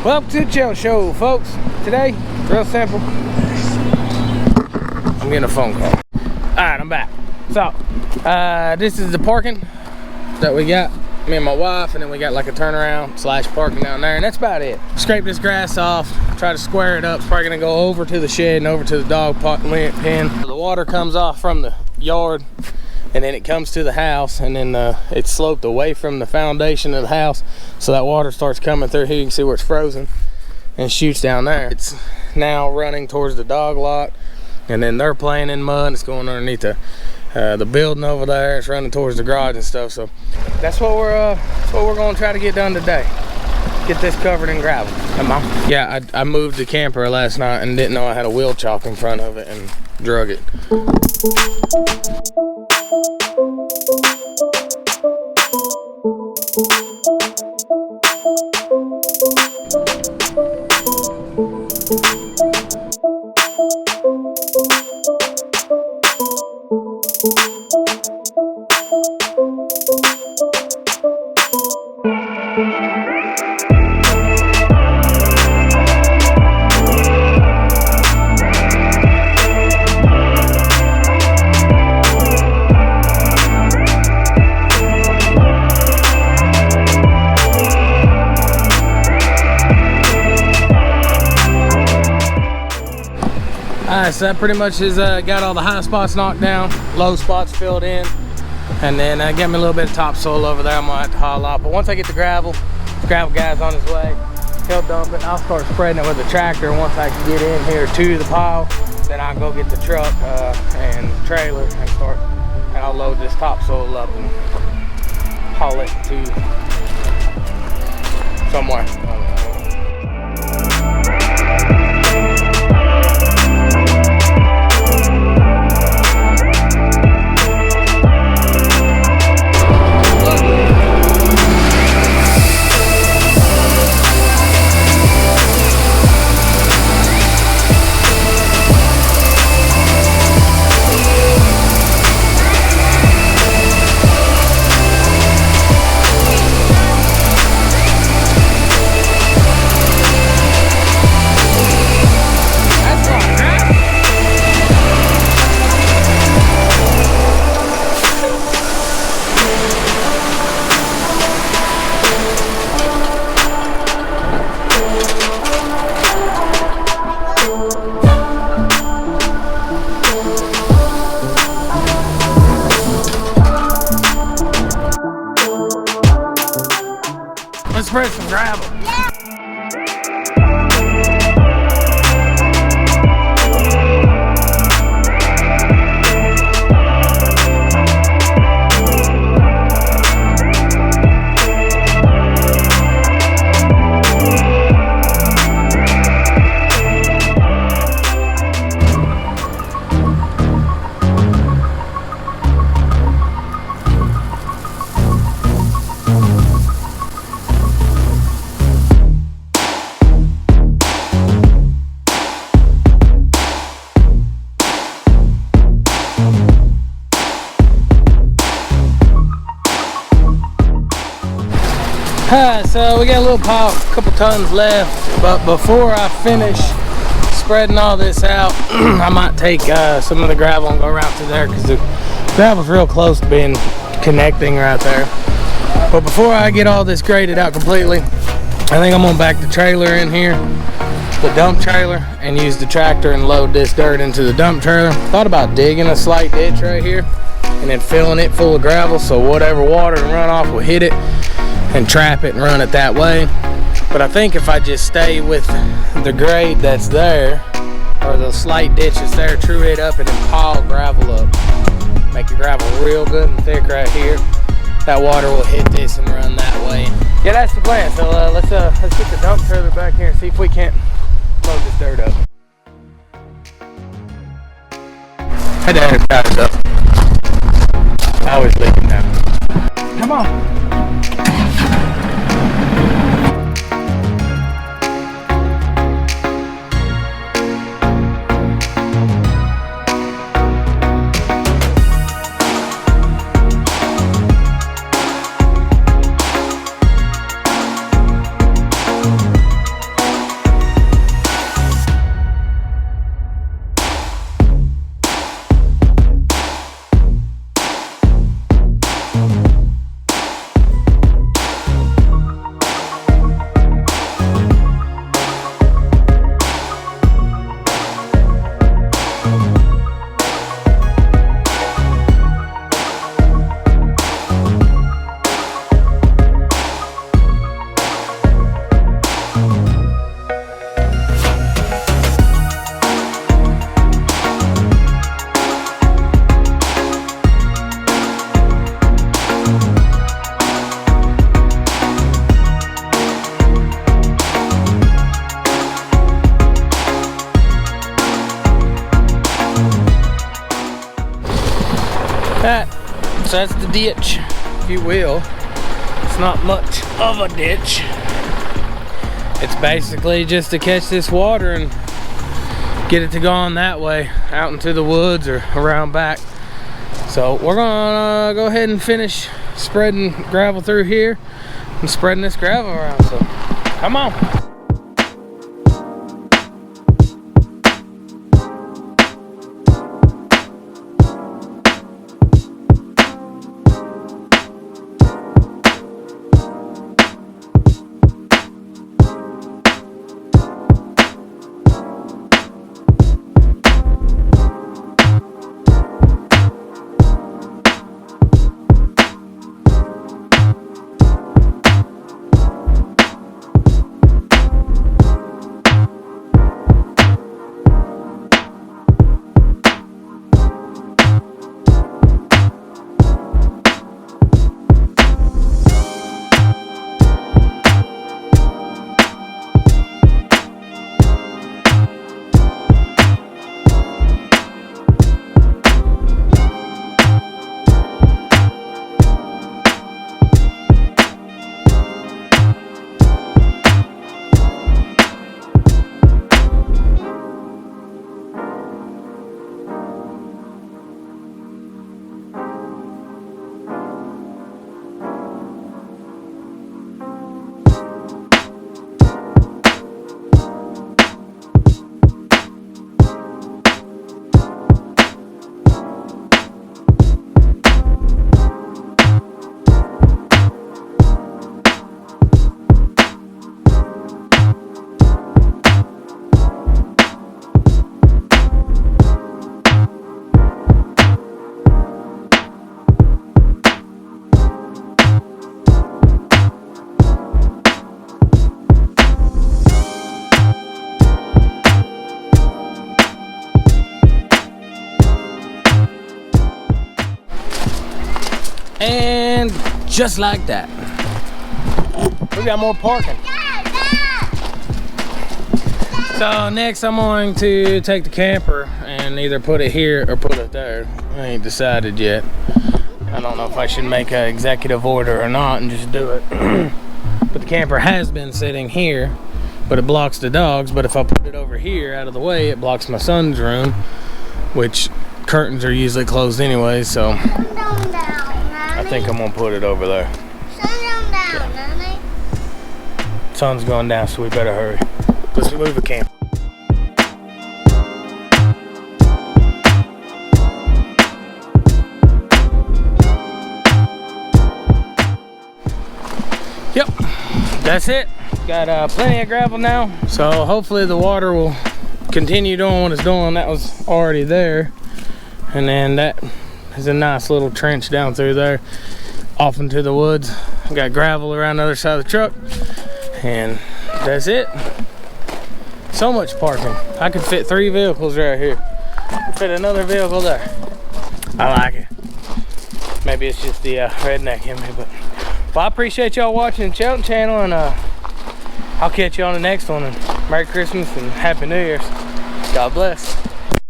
Welcome to the Chill Show, folks. Today, real simple. I'm getting a phone call. Alright, I'm back. So, this is the parking that we got. Me and my wife, and then we got like a turnaround slash parking down there, and that's about it. Scrape this grass off, try to square it up. It's probably gonna go over to the shed and over to the dog pen. The water comes off from the yard, and then it comes to the house, and then it's sloped away from the foundation of the house, so that water starts coming through here. You can see where it's frozen and shoots down there. It's now running towards the dog lot, and then they're playing in mud. It's going underneath the building over there. It's running towards the garage and stuff. So that's what we're going to try to get done today. Get this covered in gravel. Come on. Yeah, I moved the camper last night and didn't know I had a wheel chalk in front of it and drug it. Alright, so that pretty much has got all the high spots knocked down, low spots filled in, and then got me a little bit of topsoil over there. I'm gonna have to haul out, but once I get the gravel guy's on his way. He'll dump it. I'll start spreading it with the tractor. Once I can get in here to the pile, then I'll go get the truck and trailer and I'll load this topsoil up and haul it to somewhere. Let's spread some gravel. So we got a little pile, a couple tons left, but before I finish spreading all this out, I might take some of the gravel and go around to there, because the gravel's real close to being connecting right there. But before I get all this graded out completely, I think I'm gonna back the trailer in here, the dump trailer, and use the tractor and load this dirt into the dump trailer. Thought about digging a slight ditch right here and then filling it full of gravel, so whatever water and runoff will hit it and trap it and run it that way. But I think if I just stay with the grade that's there, or the slight ditch that's there, true it up and then pile gravel up, make the gravel real good and thick right here, that water will hit this and run that way. Yeah, that's the plan. So let's get the dump trailer back here and see if we can't load this dirt up. Hey Dad, it's up. I always leaking now. Come on. So that's the ditch, if you will. It's not much of a ditch. It's basically just to catch this water and get it to go on that way, out into the woods or around back. So we're gonna go ahead and finish spreading gravel through here and spreading this gravel around. So come on. And just like that, we got more parking. So next I'm going to take the camper and either put it here or put it there. I ain't decided yet. I don't know if I should make an executive order or not and just do it. But the camper has been sitting here, but it blocks the dogs. But if I put it over here out of the way, it blocks my son's room, which curtains are usually closed anyway, so I think I'm gonna put it over there. Sun's going down, so we better hurry. Let's move the camper. Yep, that's it. Got plenty of gravel now, so hopefully the water will continue doing what it's doing. That was already there, and then that is a nice little trench down through there off into the woods. Got gravel around the other side of the truck, and that's it. So much parking. I could fit 3 vehicles right here. Fit another vehicle there. I like it. Maybe it's just the redneck in me, but well, I appreciate y'all watching the Chelton channel, and I'll catch you on the next one. And Merry Christmas and Happy New Year's. God bless.